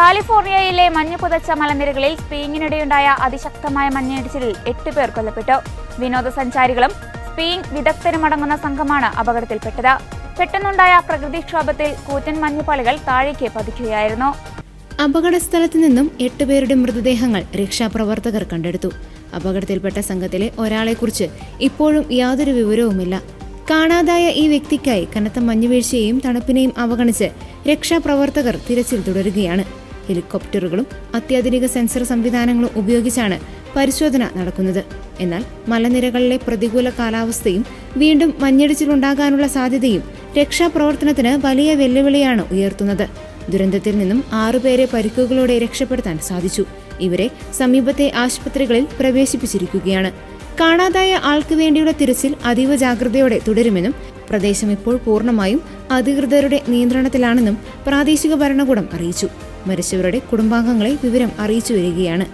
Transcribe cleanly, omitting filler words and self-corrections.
കാലിഫോർണിയയിലെ മഞ്ഞു പുതച്ച മലനിരകളിൽ സ്കീയിങ്ങിനിടെയുണ്ടായ അതിശക്തമായ മഞ്ഞിടിച്ചിലിൽ 8 പേർ കൊല്ലപ്പെട്ടു. വിനോദസഞ്ചാരികളും സ്കീയിങ് വിദഗ്ധരുമടങ്ങുന്ന സംഘമാണ് അപകടത്തിൽപ്പെട്ടത്. പെട്ടെന്നുണ്ടായ പ്രകൃതിക്ഷോഭത്തിൽ കൂറ്റൻ മഞ്ഞുപാളികൾ താഴേക്ക് പതിക്കുകയായിരുന്നു. അപകടസ്ഥലത്ത് നിന്നും 8 പേരുടെ മൃതദേഹങ്ങൾ രക്ഷാപ്രവർത്തകർ കണ്ടെടുത്തു. അപകടത്തിൽപ്പെട്ട സംഘത്തിലെ ഒരാളെക്കുറിച്ച് ഇപ്പോഴും യാതൊരു വിവരവുമില്ല. കാണാതായ ഈ വ്യക്തിക്കായി കനത്ത മഞ്ഞുവീഴ്ചയെയും തണുപ്പിനെയും അവഗണിച്ച് രക്ഷാപ്രവർത്തകർ തിരച്ചിൽ തുടരുകയാണ്. ഹെലികോപ്റ്ററുകളും അത്യാധുനിക സെൻസർ സംവിധാനങ്ങളും ഉപയോഗിച്ചാണ് പരിശോധന നടക്കുന്നത്. എന്നാൽ മലനിരകളിലെ പ്രതികൂല കാലാവസ്ഥയും വീണ്ടും മഞ്ഞിടിച്ചിലുണ്ടാകാനുള്ള സാധ്യതയും രക്ഷാപ്രവർത്തനത്തിന് വലിയ വെല്ലുവിളിയാണ് ഉയർത്തുന്നത്. ദുരന്തത്തിൽ നിന്നും 6 പേരെ പരിക്കുകളോടെ രക്ഷപ്പെടുത്താൻ സാധിച്ചു. ഇവരെ സമീപത്തെ ആശുപത്രികളിൽ പ്രവേശിപ്പിച്ചിരിക്കുകയാണ്. കാണാതായ ആൾക്ക് വേണ്ടിയുള്ള തിരച്ചിൽ അതീവ ജാഗ്രതയോടെ തുടരുമെന്നും പ്രദേശം ഇപ്പോൾ പൂർണ്ണമായും അധികൃതരുടെ നിയന്ത്രണത്തിലാണെന്നും പ്രാദേശിക ഭരണകൂടം അറിയിച്ചു. മരിച്ചവരുടെ കുടുംബാംഗങ്ങളെ വിവരം അറിയിച്ചു വരികയാണ്.